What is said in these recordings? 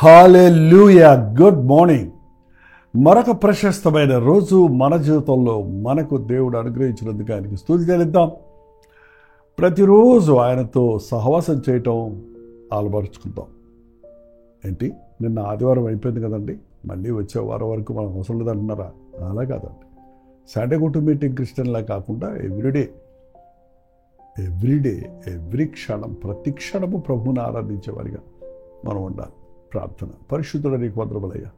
హల్లెలూయా. Good morning. మరొక ప్రశస్తమైన రోజు మన జీవితంలో మనకు దేవుడు అనుగ్రహించినందుకు ఆయనకి స్తుతి చెల్లిద్దాం. ప్రతిరోజు ఆయనతో సహవాసం చేయటం అలవరుచుకుందాం. ఏంటి, నిన్న ఆదివారం అయిపోయింది కదండి, మళ్ళీ వచ్చే వారం వరకు మనం అవసరం లేదంటున్నారా? అలా కాదండి. సండే గుట్టు మీటింగ్ క్రిస్టియన్లా కాకుండా ఎవ్రీడే ఎవ్రీ క్షణం, ప్రతి క్షణము ప్రభువుని ఆరాధించేవారిగా మనం ఉండాలి. ప్రార్థన. పరిశుద్ధుడ నీకు వందనములయ్యా,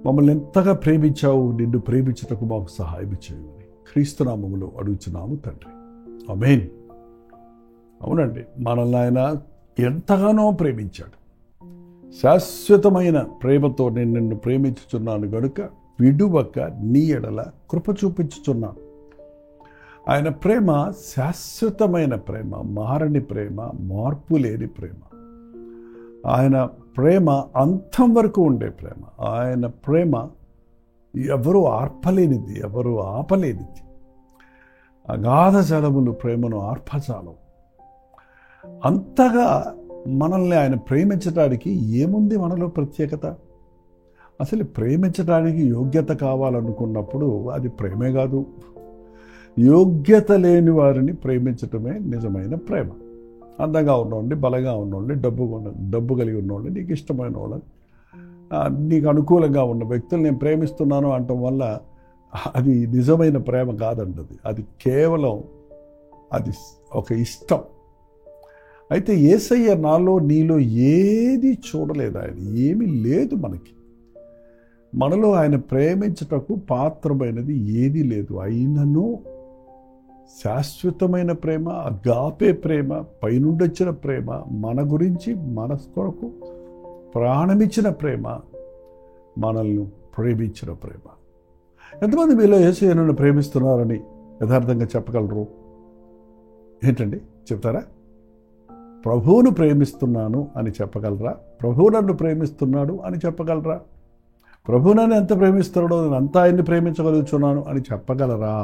మమ్మల్ని ఎంతగా ప్రేమించావు, నిన్ను ప్రేమించుటకు మాకు సహాయం చేయమని క్రీస్తు నామములో అడుగుచున్నాము తండ్రి. ఆమేన్. అవునండి, మనల్ని ఆయన ఎంతగానో ప్రేమించాడు. శాశ్వతమైన ప్రేమతో నేను నిన్ను ప్రేమించుచున్నాను గనుక విడువక నీ ఎడల కృప చూపించుచున్నాను. ఆయన ప్రేమ శాశ్వతమైన ప్రేమ, మారని ప్రేమ, మార్పు లేని ప్రేమ. ఆయన ప్రేమ అంతం వరకు ఉండే ప్రేమ. ఆయన ప్రేమ ఎవరు ఆర్పలేనిది, ఎవరు ఆపలేనిది. అగాధ జలములు ప్రేమను ఆర్పజాలం. అంతగా మనల్ని ఆయన ప్రేమించడానికి ఏముంది మనలో ప్రత్యేకత? అసలు ప్రేమించడానికి యోగ్యత కావాలనుకున్నప్పుడు అది ప్రేమే కాదు. యోగ్యత లేని వారిని ప్రేమించటమే నిజమైన ప్రేమ. అందంగా ఉన్నోళ్ళని, బలంగా ఉన్నోళ్ళని, డబ్బు కలిగి ఉన్నోళ్ళని, నీకు ఇష్టమైన వాళ్ళని, నీకు అనుకూలంగా ఉన్న వ్యక్తులు నేను ప్రేమిస్తున్నాను అనటం వల్ల అది నిజమైన ప్రేమ కాదండి. అది కేవలం అది ఒక ఇష్టం. అయితే యేసయ్య నాలో నీలో ఏది చూడలేదు. ఆయన ఏమీ లేదు మనకి. మనలో ఆయన ప్రేమించుటకు పాత్రమైనది ఏదీ లేదు. అయినను శాశ్వతమైన ప్రేమ, అగాపే ప్రేమ, పైనుండొచ్చిన ప్రేమ, మన గురించి మన కొరకు ప్రాణమిచ్చిన ప్రేమ, మనల్ని ప్రేమించిన ప్రేమ. ఎంతమంది మీలో యేసయ్య నన్ను ప్రేమిస్తున్నారని యథార్థంగా చెప్పగలరు? ఏంటండి, చెప్తారా? ప్రభువును ప్రేమిస్తున్నాను అని చెప్పగలరా? ప్రభువు నన్ను ప్రేమిస్తున్నాడు అని చెప్పగలరా? ప్రభువు నన్ను ఎంత ప్రేమిస్తున్నాడో నేను అంతా ఆయన్ని ప్రేమించగలుగుతున్నాను అని చెప్పగలరా?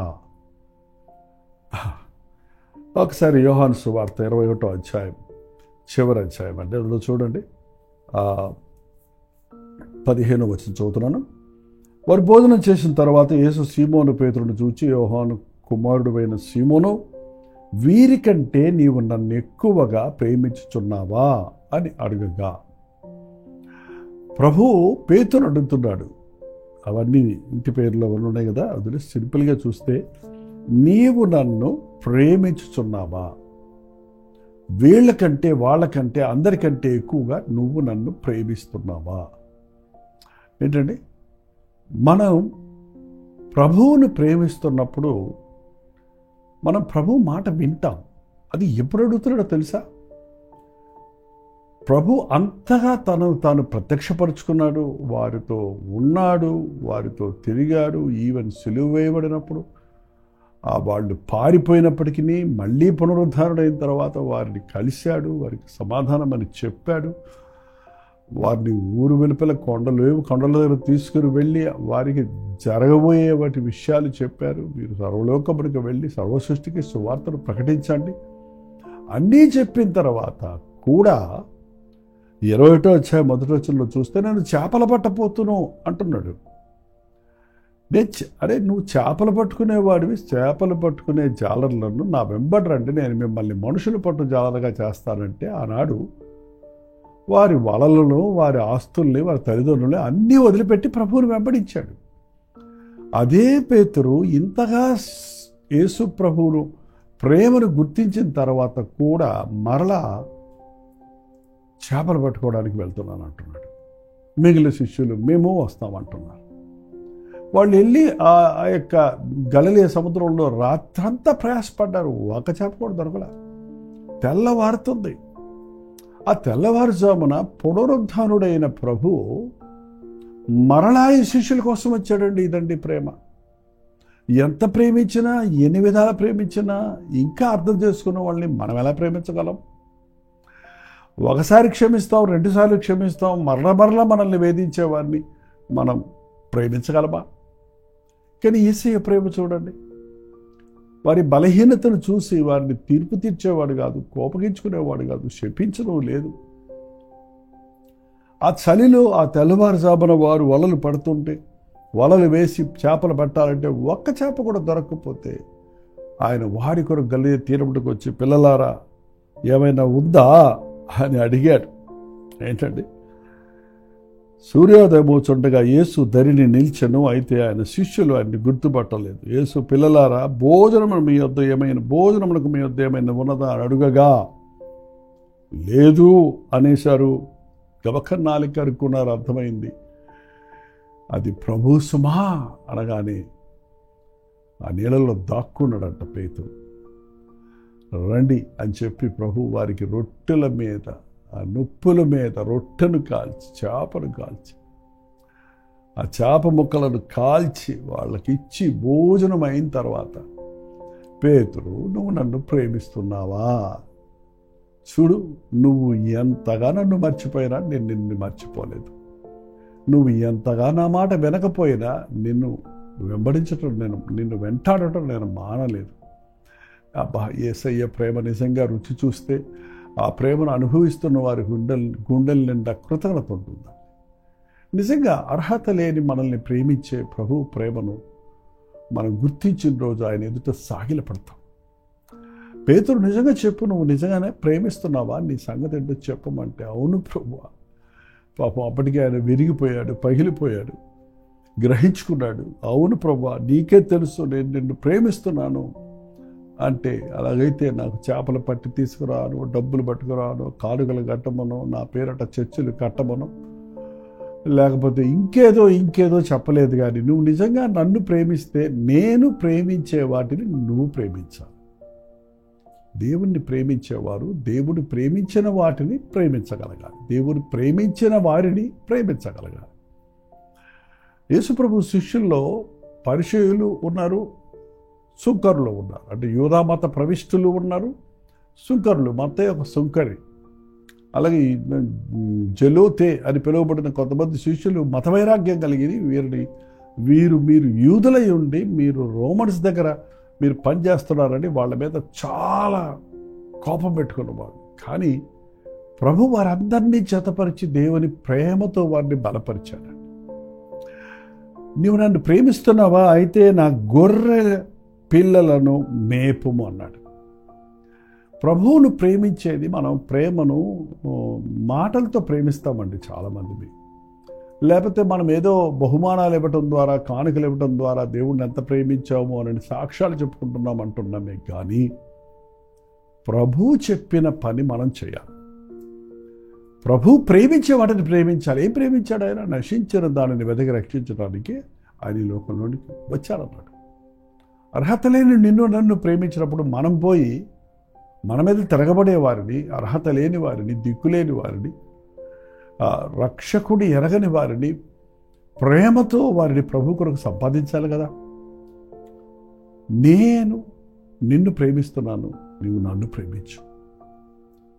ఒకసారి యోహాను సువార్త 21వ అధ్యాయం చివరి అధ్యాయం అంటే అందులో చూడండి, 15వ వచనం చదువుతున్నాను. వారు భోజనం చేసిన తర్వాత యేసు సీమోను పేతురును చూచి, యోహాను కుమారుడువైన సీమోను, వీరికంటే నీవు నన్ను ఎక్కువగా ప్రేమించుచున్నావా అని అడగగా, ప్రభువు పేతురు అడుగుతున్నాడు. అవన్నీ ఇంటి పేర్లు అవన్నీ ఉన్నాయి కదా, అందులో సింపుల్గా చూస్తే, నీవు నన్ను ప్రేమించుచున్నావా? వీళ్ళకంటే, వాళ్ళకంటే, అందరికంటే ఎక్కువగా నువ్వు నన్ను ప్రేమిస్తున్నావా? ఏంటండి, మనం ప్రభువును ప్రేమిస్తున్నప్పుడు మనం ప్రభు మాట వింటాం. అది ఎప్పుడు అడుగుతున్నాడో తెలుసా? ప్రభు అంతగా తాను ప్రత్యక్షపరుచుకున్నాడు, వారితో ఉన్నాడు, వారితో తిరిగాడు. ఈవెన్ సిలువ వేయబడినప్పుడు వాళ్ళు పారిపోయినప్పటికీ మళ్ళీ పునరుద్ధరణైన తర్వాత వారిని కలిశాడు, వారికి సమాధానం అని చెప్పాడు. వారిని ఊరు వెలుపల కొండల దగ్గర తీసుకుని వెళ్ళి వారికి జరగబోయే వాటి విషయాలు చెప్పారు. మీరు సర్వలోకమునికి వెళ్ళి సర్వసృష్టికి సువార్తను ప్రకటించండి అన్నీ చెప్పిన తర్వాత కూడా 21వ అధ్యాయం 1వ వచనంలో చూస్తే, నేను చేపల పట్టపోతును అంటున్నాడు. అరే, నువ్వు చేపలు పట్టుకునేవాడివి, చేపలు పట్టుకునే జాలర్లను నా వెంబడి రండి, నేను మిమ్మల్ని మనుషులు పట్టు జాలరుగా చేస్తానంటే, ఆనాడు వారి వలలను, వారి ఆస్తుల్ని, వారి తల్లిదండ్రులని అన్నీ వదిలిపెట్టి ప్రభువుని వెంబడించాడు. అదే పేతురు ఇంతగా యేసు ప్రభువును ప్రేమను గుర్తించిన తర్వాత కూడా మరలా చేపలు పట్టుకోవడానికి వెళ్తున్నాను అంటున్నాడు. మిగిలిన శిష్యులు మేము వస్తామంటున్నారు. వాళ్ళు వెళ్ళి ఆ యొక్క గలిలయ సముద్రంలో రాత్రంతా ప్రయాసపడ్డారు. ఒక చేప కూడా దొరకలే. తెల్లవారుతుంది. ఆ తెల్లవారుజామున పునరుద్ధానుడైన ప్రభు మరలా ఈ శిష్యుల కోసం వచ్చాడండి. ఇదండి ప్రేమ. ఎంత ప్రేమించినా, ఎన్ని విధాలు ప్రేమించినా ఇంకా అర్థం చేసుకున్న వాళ్ళని మనం ఎలా ప్రేమించగలం? ఒకసారి క్షమిస్తాం, రెండుసార్లు క్షమిస్తాం, మరల మనల్ని వేధించే వారిని మనం ప్రేమించగలమా? కానీ యేసయ్య ప్రేమ చూడండి, వారి బలహీనతను చూసి వారిని తీర్పు తీర్చేవాడు కాదు, కోపగించుకునేవాడు కాదు, శపించడం లేదు. ఆ చలిలో ఆ తెల్లవారుజామున వారు వలలు పడుతుంటే, వలలు వేసి చేపలు పట్టాలంటే ఒక్క చేప కూడా దొరకకపోతే ఆయన వారి కొరకు గల్లి తీరముడికి వచ్చి, పిల్లలారా ఏమైనా ఉందా అని అడిగాడు. ఏంటండి, సూర్యోదయమవుచుండగా యేసు ధరిని నిల్చెను. అయితే ఆయన శిష్యులు ఆయన్ని గుర్తుపట్టలేదు. యేసు, పిల్లలారా భోజనమును మీ వద్ద ఏమైనా భోజనమునకు మీ వద్ద ఏమైనా ఉన్నదా అని అడుగగా లేదు అనేశారు. గబక్క నాలిక కరుక్కున్నారు. అర్థమైంది అది ప్రభు సుమా అనగానే ఆ నీళ్ళలో దాక్కున్నాడంట పేతురు. రండి అని చెప్పి ప్రభు వారికి రొట్టెల మీద, ఆ నొప్పుల మీద రొట్టెను కాల్చి, చేపను కాల్చి, ఆ చేప ముక్కలను కాల్చి వాళ్ళకి ఇచ్చి భోజనం అయిన తర్వాత, పేతురు నువ్వు నన్ను ప్రేమిస్తున్నావా? చూడు, నువ్వు ఎంతగా నన్ను మర్చిపోయినా నేను నిన్ను మర్చిపోలేదు. నువ్వు ఎంతగా నా మాట వినకపోయినా నిన్ను వెంబడించటం, నిన్ను వెంటాడటం నేను మానలేదు. అబ్బా, యేసయ్య ప్రేమ నిజంగా రుచి చూస్తే ఆ ప్రేమను అనుభవిస్తున్న వారి గుండెల నిండా కృతజ్ఞత ఉంటుంది. నిజంగా అర్హత లేని మనల్ని ప్రేమించే ప్రభు ప్రేమను మనం గుర్తించిన రోజు ఆయన ఎదుట సాగిలపడతాం. పేతురు, నిజంగా చెప్పు, నువ్వు నిజంగానే ప్రేమిస్తున్నావా? నీ సంగతి ఏంటో చెప్పమంటే, అవును ప్రభువా. పాపం అప్పటికే ఆయన విరిగిపోయాడు, పగిలిపోయాడు, గ్రహించుకున్నాడు. అవును ప్రభువా, నీకే తెలుసు నేను నిన్ను ప్రేమిస్తున్నాను అంటే, అలాగైతే నాకు చేపలు పట్టి తీసుకురాను, డబ్బులు పట్టుకురాను, కానుకలు కట్టమను, నా పేరట చర్చిలు కట్టమను, లేకపోతే ఇంకేదో చెప్పలేదు. కానీ నువ్వు నిజంగా నన్ను ప్రేమిస్తే నేను ప్రేమించే వాటిని నువ్వు ప్రేమించాలి. దేవుణ్ణి ప్రేమించేవారు దేవుడు ప్రేమించిన వాటిని ప్రేమించగలగాలి. దేవుడు ప్రేమించిన వారిని ప్రేమించగలగాలి. యేసుప్రభు శిష్యుల్లో పరిసయ్యులు ఉన్నారు, సుంకరులు ఉన్నారు. అంటే యూదామత ప్రవిష్టులు ఉన్నారు, సుంకరులు. మత్తయి ఒక సుంకరి. అలాగే జలోతే అని పిలువబడిన కొంతమంది శిష్యులు మతవైరాగ్యం కలిగి మీరు యూదులై ఉండి మీరు రోమన్స్ దగ్గర మీరు పనిచేస్తున్నారని వాళ్ళ మీద చాలా కోపం పెట్టుకున్నవాడు. కానీ ప్రభు వారందరినీ జతపరిచి దేవుని ప్రేమతో వారిని బలపరిచాడు. నీవు నన్ను ప్రేమిస్తున్నావా? అయితే నా గొర్రె పిల్లలను మేపుము అన్నాడు. ప్రభువును ప్రేమించేది, మనం ప్రేమను మాటలతో ప్రేమిస్తామండి చాలామంది. లేకపోతే మనం ఏదో బహుమానాలు ఇవ్వటం ద్వారా, కానుకలు ఇవ్వటం ద్వారా దేవుణ్ణి ఎంత ప్రేమించాము అని సాక్ష్యాలు చెప్పుకుంటున్నాం అంటున్నామే. కానీ ప్రభు చెప్పిన పని మనం చేయాలి. ప్రభు ప్రేమించే వాటిని ప్రేమించాలి. ఏం ప్రేమించాడు ఆయన? నశించిన దానిని వెదకి రక్షించడానికి ఆయన ఈ లోకంలోనికి వచ్చాడన్నాడు. అర్హత లేని నిన్ను నన్ను ప్రేమించినప్పుడు మనం పోయి మన మీద తిరగబడే వారిని, అర్హత లేని వారిని, దిక్కులేని వారిని, రక్షకుడి ఎరగని వారిని ప్రేమతో వారిని ప్రభు కొరకు సంపాదించాలి కదా. నేను నిన్ను ప్రేమిస్తున్నాను, నీవు నన్ను ప్రేమించు.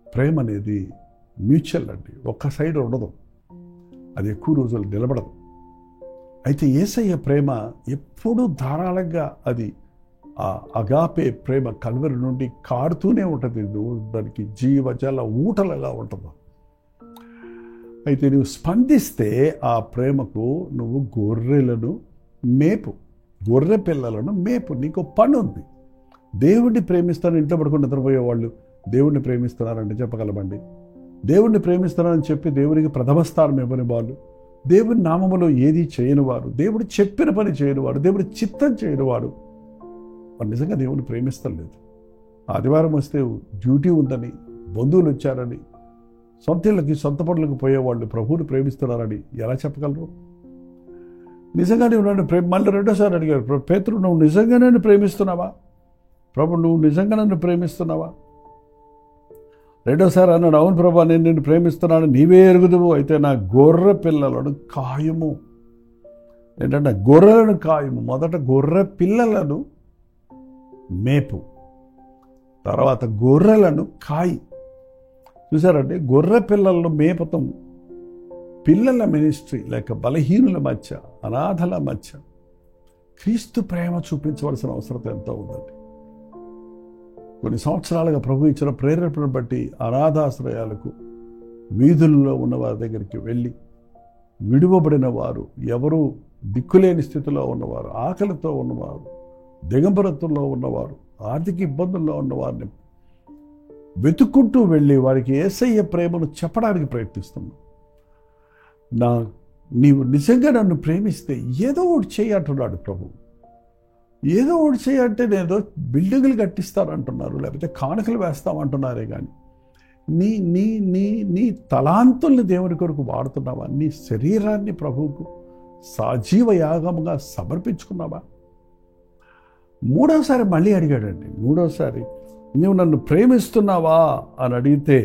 ప్రేమ అనేది మ్యూచువల్ అండి, ఒక్క సైడ్ ఉండదు, అది ఎక్కువ రోజులు నిలబడదు. అయితే యేసయ్య ప్రేమ ఎప్పుడూ ధారాళంగా, అది ఆ అగాపే ప్రేమ కల్వరి నుండి కారుతూనే ఉంటుంది. దానికి జీవజల ఊటలుగా ఉంటుంది. అయితే నువ్వు స్పందిస్తే ఆ ప్రేమకు నువ్వు గొర్రెలను మేపు, గొర్రె పిల్లలను మేపు. నీకు పని ఉంది. దేవుణ్ణి ప్రేమిస్తాను ఇంట్లో పడుకుని నిద్రపోయేవాళ్ళు దేవుణ్ణి ప్రేమిస్తున్నారంటే చెప్పగలమండి? దేవుణ్ణి ప్రేమిస్తున్నారని చెప్పి దేవునికి ప్రథమ స్థానం ఇవ్వని వాళ్ళు, దేవుని నామములో ఏది చేయని వారు, దేవుడు చెప్పిన పని చేయని వాడు, దేవుడి చిత్తం చేయని వాడు, వాడు నిజంగా దేవుని ప్రేమిస్తలేదు. ఆదివారం వస్తే డ్యూటీ ఉందని, బంధువులు వచ్చారని, సొంత ఇళ్ళకి సొంత పనులకు పోయేవాళ్ళు ప్రభువుని ప్రేమిస్తున్నారని ఎలా చెప్పగలరు? నిజంగా నువ్వు నన్ను మళ్ళీ రెండోసారి అడిగారు, పేతురు నువ్వు నిజంగా నన్ను ప్రేమిస్తున్నావా? ప్రభు నువ్వు నిజంగా నన్ను ప్రేమిస్తున్నావా? రెండోసారి అన్నాడు, అవును ప్రభా, నేను నిన్ను ప్రేమిస్తున్నాను, నీవే ఎరుగుదువు. అయితే నా గొర్రె పిల్లలను కాయము. ఏంటంటే గొర్రెలను కాయము. మొదట గొర్రె పిల్లలను మేపు, తర్వాత గొర్రెలను కాయి. చూసారండి, గొర్రె పిల్లలను మేపతం పిల్లల మినిస్ట్రీ లేక బలహీనుల మధ్య, అనాథల మధ్య క్రీస్తు ప్రేమ చూపించవలసిన అవసరం ఎంతో ఉందండి. కొన్ని సంవత్సరాలుగా ప్రభు ఇచ్చిన ప్రేరేపణ బట్టి అనాథాశ్రయాలకు, వీధుల్లో ఉన్న వారి దగ్గరికి వెళ్ళి విడువబడిన వారు, ఎవరు దిక్కులేని స్థితిలో ఉన్నవారు, ఆకలితో ఉన్నవారు, దిగంబరత్వంలో ఉన్నవారు, ఆర్థిక ఇబ్బందుల్లో ఉన్నవారిని వెతుక్కుంటూ వెళ్ళి వారికి యేసయ్య ప్రేమను చెప్పడానికి ప్రయత్నిస్తున్నాం. నీవు నిజంగా నన్ను ప్రేమిస్తే ఏదో ఒకటి చేయి అంటున్నాడు ప్రభు. ఏదో ఒకటి చేయంటే నేను బిల్డింగులు కట్టిస్తానంటున్నారు, లేకపోతే కానుకలు వేస్తామంటున్నారే కానీ నీ నీ నీ నీ తలాంతుల్ని దేవుని కొరకు వాడుతున్నావా? నీ శరీరాన్ని ప్రభువుకు సజీవ యాగముగా సమర్పించుకున్నావా? మూడోసారి మళ్ళీ అడిగాడండి. మూడోసారి నువ్వు నన్ను ప్రేమిస్తున్నావా అని అడిగితే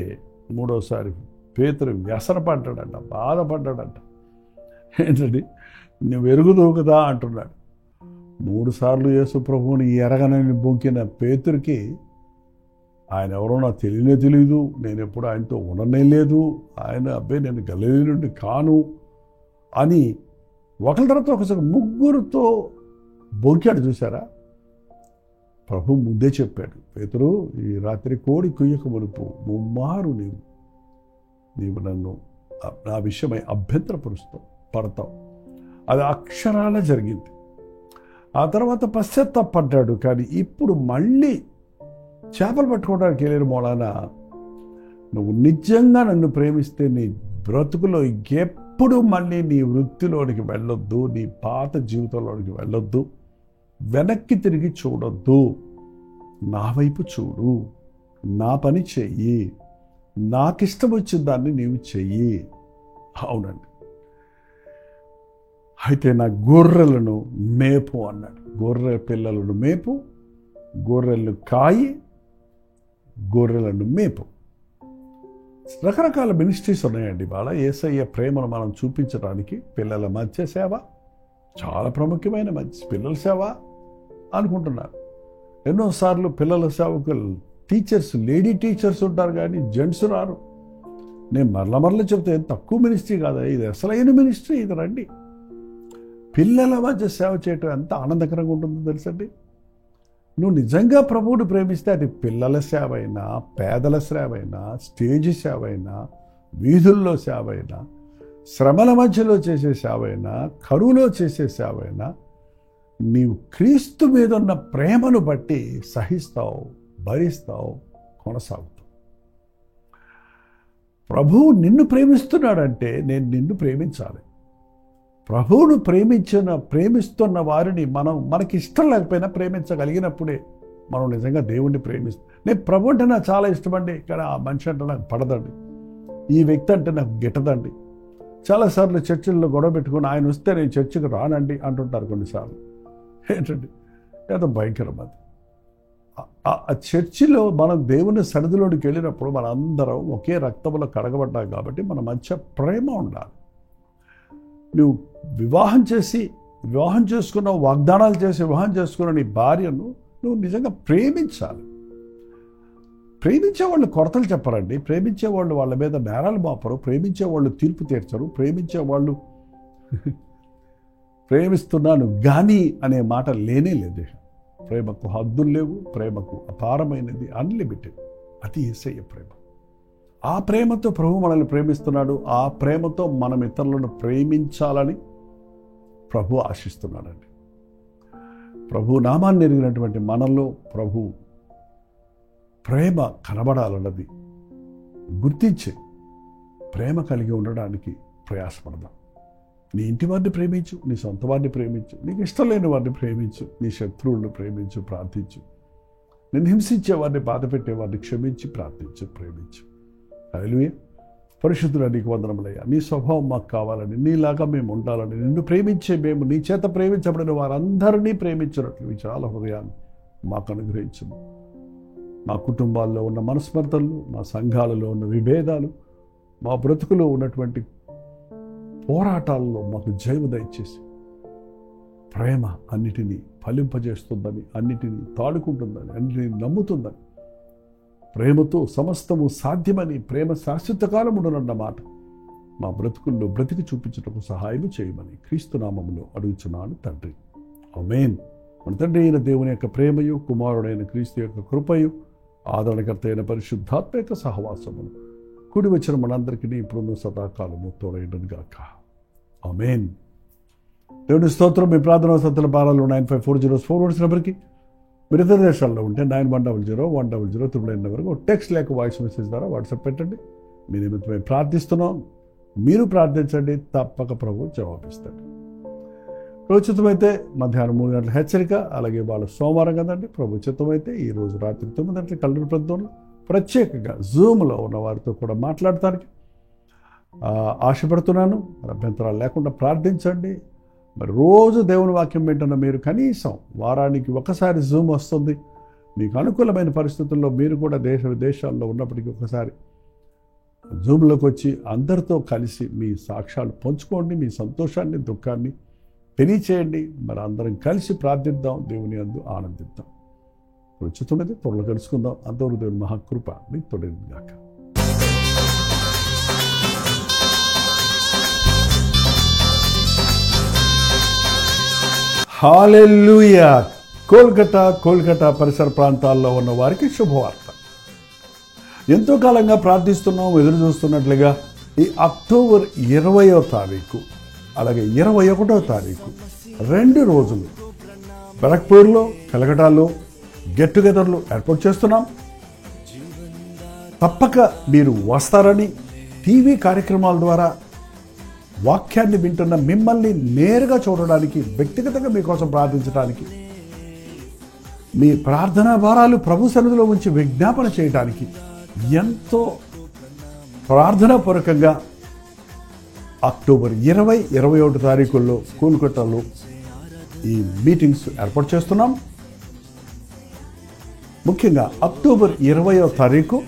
మూడోసారి పేతురు వ్యసనపడ్డాడంట, బాధపడ్డాడంట. ఏంటండి, నువ్వు ఎరుగుదువు కదా అంటున్నాడు. 3 సార్లు యేసు ప్రభువుని ఎరగనని బొంకిన పేతురికి ఆయన ఎవరో నాకు తెలియదు, నేను ఎప్పుడు ఆయనతో ఉండనే లేదు, ఆయన అబ్బాయి నేను గలిలీ నుండి కాను అని ఒకరి తర్వాత ఒకసారి ముగ్గురితో బొంకాడు. చూసారా, ప్రభు ముందే చెప్పాడు, పేతురు ఈ రాత్రి కోడి కుయ్యక మునుపు ముమ్మారు నీవు నన్ను నా విషయమై పడతావు. అది అక్షరాల జరిగింది. ఆ తర్వాత పశ్చాత్తాపడ్డాడు. కానీ ఇప్పుడు మళ్ళీ చేపలు పట్టుకోవడానికి వెళ్ళిన మూలాన నువ్వు నిజంగా నన్ను ప్రేమిస్తే నీ బ్రతుకులో ఎప్పుడు మళ్ళీ నీ వృత్తిలోనికి వెళ్ళొద్దు, నీ పాత జీవితంలోనికి వెళ్ళొద్దు, వెనక్కి తిరిగి చూడొద్దు, నా వైపు చూడు, నా పని చెయ్యి, నాకిష్టం వచ్చిన దాన్ని నీవు చెయ్యి. అవునండి, అయితే నా గొర్రెలను మేపు అన్నాడు. గొర్రె పిల్లలను మేపు, గొర్రెలను కాయి, గొర్రెలను మేపు. రకరకాల మినిస్ట్రీస్ ఉన్నాయండి. వాళ్ళ యేసయ్య ప్రేమను మనం చూపించడానికి పిల్లల మధ్య సేవ చాలా ప్రాముఖ్యమైన పిల్లల సేవ అనుకుంటున్నారు. ఎన్నోసార్లు పిల్లల సేవకులు టీచర్స్, లేడీ టీచర్స్ ఉంటారు కానీ జెంట్స్ రారు. నేను మరల చెప్తే తక్కువ మినిస్ట్రీ కాదా ఇది, అసలైన మినిస్ట్రీ ఇది. రండి, పిల్లల మధ్య సేవ చేయటం ఎంత ఆనందకరంగా ఉంటుందో తెలుసండి. నువ్వు నిజంగా ప్రభువుని ప్రేమిస్తే అది పిల్లల సేవ అయినా, పేదల సేవ అయినా, స్టేజ్ సేవ అయినా, వీధుల్లో సేవ అయినా, శ్రమల మధ్యలో చేసే సేవ అయినా, కరువులో చేసే సేవ అయినా, నీవు క్రీస్తు మీద ఉన్న ప్రేమను బట్టి సహిస్తావు, భరిస్తావు, కొనసాగుతావు. ప్రభువు నిన్ను ప్రేమిస్తున్నాడంటే నేను నిన్ను ప్రేమించాలి. ప్రభువును ప్రేమిస్తున్న వారిని మనకి ఇష్టం లేకపోయినా ప్రేమించగలిగినప్పుడే మనం నిజంగా దేవుణ్ణి ప్రేమిస్తాం. నేను ప్రభు అంటే నాకు చాలా ఇష్టమండి, కానీ ఆ మనిషి అంటే నాకు పడదండి, ఈ వ్యక్తి అంటే నాకు గిట్టదండి. చాలాసార్లు చర్చిల్లో గొడవ పెట్టుకుని ఆయన వస్తే నేను చర్చికి రానండి అంటుంటారు కొన్నిసార్లు. ఏంటండి, ఏదో భయంకరం అది. ఆ చర్చిలో మనం దేవుని సన్నిధిలోకి వెళ్ళినప్పుడు మన అందరం ఒకే రక్తంలో కడగబడ్డాం కాబట్టి మన మధ్య ప్రేమ ఉండాలి. నువ్వు వివాహం చేసుకున్నావు, వాగ్దానాలు చేసి వివాహం చేసుకున్న నీ భార్యను నువ్వు నిజంగా ప్రేమించాలి. ప్రేమించేవాళ్ళు కొరతలు చెప్పరండి. ప్రేమించేవాళ్ళు వాళ్ళ మీద నేరాలు మాపరు. ప్రేమించేవాళ్ళు తీర్పు తీర్చరు. ప్రేమించేవాళ్ళు ప్రేమిస్తున్నాను కానీ అనే మాట లేనే లేదు. ప్రేమకు హద్దులు లేవు, ప్రేమకు అపారమైనది, అన్లిమిటెడ్. అది యేసయ్య ప్రేమ. ఆ ప్రేమతో ప్రభు మనల్ని ప్రేమిస్తున్నాడు. ఆ ప్రేమతో మనం ఇతరులను ప్రేమించాలని ప్రభు ఆశిస్తున్నాడండి. ప్రభు నామాన్ని ఎరిగినటువంటి మనలో ప్రభు ప్రేమ కనబడాలన్నది గుర్తించి ప్రేమ కలిగి ఉండడానికి ప్రయాసపడదాం. నీ ఇంటి వారిని ప్రేమించు, నీ సొంత వారిని ప్రేమించు, నీకు ఇష్టం లేని వారిని ప్రేమించు, నీ శత్రువులను ప్రేమించు, ప్రార్థించు, నేను హింసించే వారిని, బాధ పెట్టేవారిని క్షమించి ప్రార్థించు, ప్రేమించు. హల్లెలూయా. పరిశుద్ధుడా, నీకు వందనములయ్యా. నీ స్వభావం మాకు కావాలని, నీలాగా మేము ఉండాలని, నిన్ను ప్రేమించే మేము నీ చేత ప్రేమించబడిన వారందరినీ ప్రేమించినట్లు విశాల హృదయాన్ని మాకు అనుగ్రహించము. మా కుటుంబాల్లో ఉన్న మనస్పర్ధలు, మా సంఘాలలో ఉన్న విభేదాలు, మా బ్రతుకులో ఉన్నటువంటి పోరాటాల్లో మాకు జయము దయచేసి ప్రేమ అన్నిటినీ ఫలింపజేస్తుందని, అన్నిటినీ తాడుకుంటుందని, అన్నిటినీ నమ్ముతుందని, ప్రేమతో సమస్తము సాధ్యమని, ప్రేమ శాశ్వత కాలం ఉండనన్న మాట మా బ్రతుకుల్లో బ్రతికి చూపించటకు సహాయం చేయమని క్రీస్తు నామములో అడుగుచున్నాను తండ్రి. ఆమేన్. మన తండ్రి అయిన దేవుని యొక్క ప్రేమయు, కుమారుడైన క్రీస్తు యొక్క కృపయు, ఆదరణకర్త అయిన పరిశుద్ధాత్మ యొక్క సహవాసమును కూడి వచ్చిన మనందరికీ ఇప్పుడున్న సదాకాలము తోడైండును గాక. ఆమేన్. దేవుని స్తోత్రం. మీ ప్రార్థన సంతల భారాలు 954041 నెంబర్కి, మీరు ఇతర దేశాల్లో ఉంటే 9100 వరకు టెక్స్ట్ లేక వాయిస్ మెసేజ్ ద్వారా వాట్సాప్ పెట్టండి. మీ నిమిత్తం మేము ప్రార్థిస్తున్నాం. మీరు ప్రార్థించండి, తప్పక ప్రభు జవాబిస్తాడు. ప్రభుత్వమైతే మధ్యాహ్నం 3 గంటల హెచ్చరిక, అలాగే వాళ్ళు సోమవారం కదండి. ప్రభుత్వమైతే ఈరోజు రాత్రి 9 గంటల కల్లూరు ప్రాంతంలో ప్రత్యేకంగా జూమ్లో ఉన్న వారితో కూడా మాట్లాడటానికి ఆశపడుతున్నాను. అభ్యంతరాలు లేకుండా ప్రార్థించండి. మరి రోజు దేవుని వాక్యం వింటున్న మీరు కనీసం వారానికి ఒకసారి జూమ్ వస్తుంది. మీకు అనుకూలమైన పరిస్థితుల్లో మీరు కూడా దేశ విదేశాల్లో ఉన్నప్పటికీ ఒకసారి జూమ్లోకి వచ్చి అందరితో కలిసి మీ సాక్ష్యాలు పంచుకోండి. మీ సంతోషాన్ని, దుఃఖాన్ని తెలియచేయండి. మరి అందరం కలిసి ప్రార్థిద్దాం, దేవుని యందు ఆనందిద్దాం. ఉచితమైతే త్వరలో కలుసుకుందాం. అంతవరకు దేవుని మహాకృప మీకు తోడైంది గాక. హల్లెలూయా. కోల్కతా పరిసర ప్రాంతాల్లో ఉన్న వారికి శుభవార్త. ఎంతో కాలంగా ప్రార్థిస్తున్నాం, ఎదురు చూస్తున్నట్లుగా ఈ అక్టోబర్ 20వ తారీఖు అలాగే 21వ తారీఖు 2 రోజులు బరక్పూర్లో, కలకటాలో గెట్ టుగెదర్లు ఏర్పాటు చేస్తున్నాం. తప్పక మీరు వస్తారని, టీవీ కార్యక్రమాల ద్వారా వాక్యాన్ని వింటున్న మిమ్మల్ని నేరుగా చూడడానికి, వ్యక్తిగతంగా మీకోసం ప్రార్థించడానికి, మీ ప్రార్థనా భారాలు ప్రభు సన్నిధిలో ఉంచి విజ్ఞాపన చేయడానికి ఎంతో ప్రార్థనాపూర్వకంగా అక్టోబర్ 20, 21 తారీఖుల్లో కోల్కతాలో ఈ మీటింగ్స్ ఏర్పాటు చేస్తున్నాం. ముఖ్యంగా అక్టోబర్ 20వ తారీఖు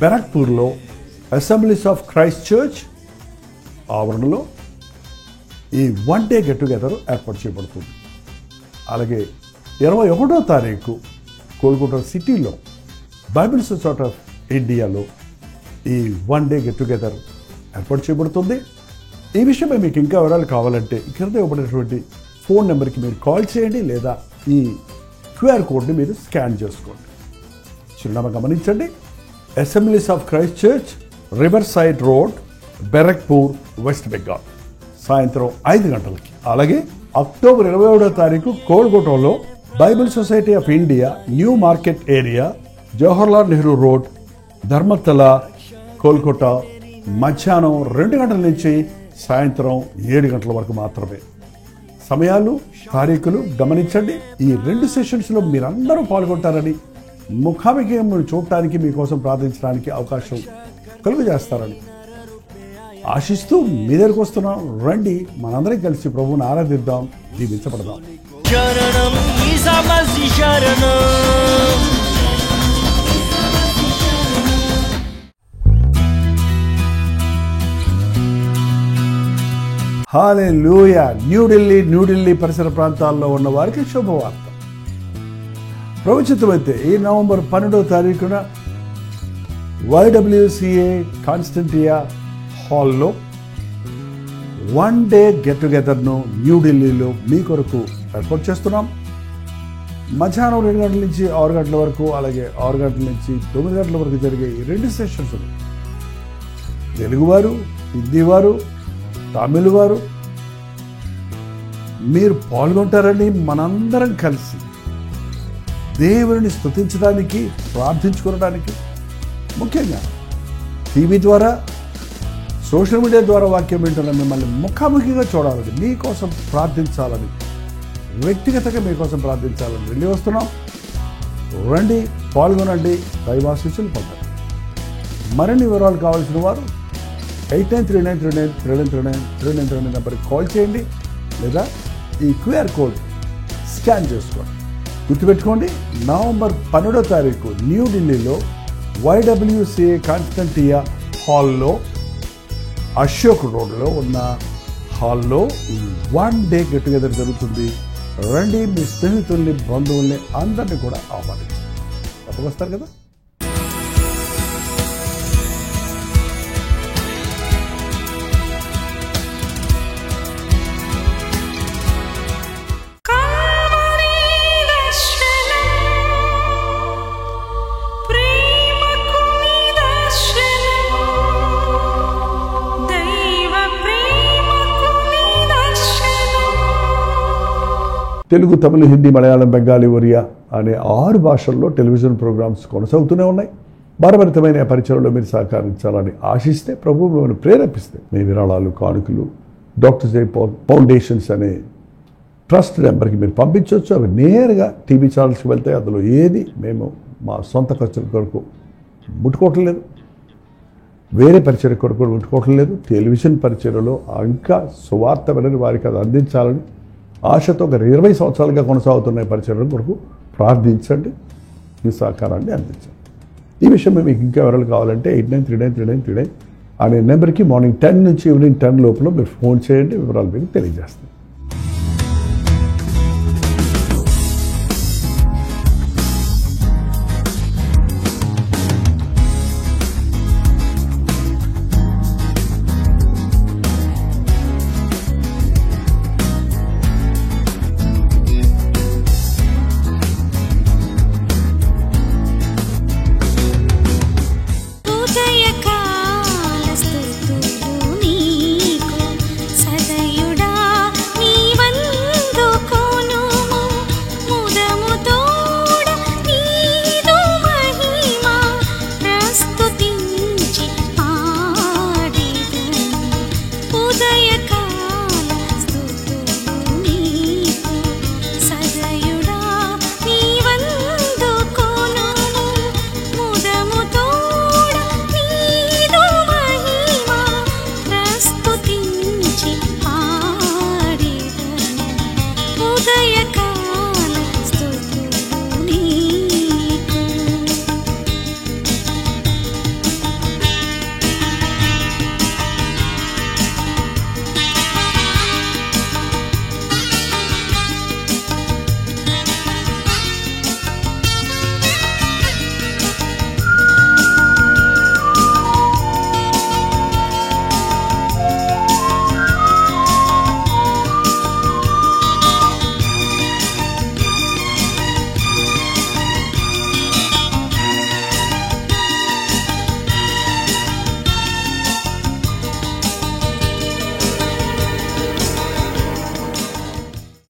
బెరక్పూర్లో అసెంబ్లీస్ ఆఫ్ క్రైస్ట్ చర్చ్ ఆవరణలో ఈ 1 డే గెట్ టుగెదర్ ఏర్పాటు చేయబడుతుంది. అలాగే 21వ తారీఖు కోల్కతా సిటీలో బైబిల్ సొసైటీ ఆఫ్ ఇండియాలో ఈ 1 డే గెట్ టుగెదర్ ఏర్పాటు చేయబడుతుంది. ఈ విషయమై మీకు ఇంకా వివరాలు కావాలంటే ఇక్కడ ఇవ్వబడినటువంటి ఫోన్ నెంబర్కి మీరు కాల్ చేయండి, లేదా ఈ QR కోడ్ని మీరు స్కాన్ చేసుకోండి. చిరునామా గమనించండి. Assemblies of Christ church, river side road, Barrackpore, west Bengal, సాయంత్రం 5 గంటలకి. అలాగే అక్టోబర్ 21వ తారీఖు కోల్కతాలో Bible society of India, new market area, Jawaharlal Nehru road, Dharmatala, Kolkata, మధ్యాహ్నం 2 గంటల నుంచి సాయంత్రం 7 గంటల వరకు మాత్రమే. సమయాలు, తారీఖులు గమనించండి. ఈ 2 సెషన్స్లో మీరందరూ పాల్గొంటారని, ముఖాముఖిని చూడటానికి, మీకోసం ప్రార్థించడానికి అవకాశం కలుగజేస్తారని ఆశిస్తూ మీ దగ్గరకు వస్తున్నాం. రండి, మనందరం కలిసి ప్రభువుని ఆరాధిద్దాం, దీవించబడదాం. హల్లెలూయా. న్యూఢిల్లీ పరిసర ప్రాంతాల్లో ఉన్న వారికి శుభవార్త. ప్రవచితమైతే ఈ నవంబర్ 12వ తారీఖున YWCA కాన్స్టంటియా హాల్లో 1 డే గెట్ టుగెదర్ను న్యూఢిల్లీలో మీ కొరకు ఏర్పాటు చేస్తున్నాం. మధ్యాహ్నం 2 గంటల నుంచి 6 గంటల వరకు, అలాగే 6 గంటల నుంచి 9 గంటల వరకు జరిగే ఈ 2 సెషన్స్ తెలుగువారు, హిందీవారు, తమిళ వారు మీరు పాల్గొంటారని, మనందరం కలిసి దేవుని స్తుతించడానికి, ప్రార్థించుకోవడానికి, ముఖ్యంగా టీవీ ద్వారా, సోషల్ మీడియా ద్వారా వాక్యం వింటున్న మిమ్మల్ని ముఖాముఖిగా చూడాలని, మీకోసం ప్రార్థించాలని, వ్యక్తిగతంగా మీకోసం ప్రార్థించాలని వెళ్ళి వస్తున్నాం. రండి, పాల్గొనండి, దైవాశీస్సులు పొందండి. మరిన్ని వివరాలు కావాల్సిన వారు 8939393939 నెంబర్కి కాల్ చేయండి, లేదా ఈ QR కోడ్ స్కాన్ చేసుకోండి. గుర్తుపెట్టుకోండి, నవంబర్ 12వ తారీఖు న్యూఢిల్లీలో YWCA కాన్స్టంటియా హాల్లో, అశోక్ రోడ్లో ఉన్న హాల్లో 1 డే గెట్ టుగెదర్ జరుగుతుంది. రండి, మీ స్నేహితుల్ని, బంధువుల్ని అందరినీ కూడా ఆహ్వానించండి. తప్పకొస్తారు కదా. తెలుగు, తమిళ, హిందీ, మలయాళం, బెంగాలీ, ఒరియా అనే 6 భాషల్లో టెలివిజన్ ప్రోగ్రామ్స్ కొనసాగుతూనే ఉన్నాయి. భారభరితమైన పరిచయంలో మీరు సహకరించాలని ఆశిస్తే, ప్రభు మిమ్మల్ని ప్రేరేపిస్తే మీ విరాళాలు, కానుకలు డాక్టర్ జై ఫౌండేషన్స్ అనే ట్రస్ట్ నెంబర్కి మీరు పంపించవచ్చు. అవి నేరుగా టీవీ ఛానల్స్కి వెళ్తాయి. అందులో ఏది మేము మా సొంత ఖర్చుల కొరకు ముట్టుకోవటం లేదు, వేరే పరిచయ కొరకు ముట్టుకోవటం లేదు. టెలివిజన్ పరిచయలో ఇంకా సువార్త వెళ్ళని వారికి అది అందించాలని ఆశతో ఒక 20 సంవత్సరాలుగా కొనసాగుతున్న పరిచయం కొరకు ప్రార్థించండి, మీ సహకారాన్ని అందించండి. ఈ విషయం మీకు ఇంకా వివరాలు కావాలంటే 89393939 అనే నెంబర్కి మార్నింగ్ 10 నుంచి ఈవినింగ్ 10 లోపల మీరు ఫోన్ చేయండి. వివరాలు మీకు తెలియజేస్తాం. ఉదయకాల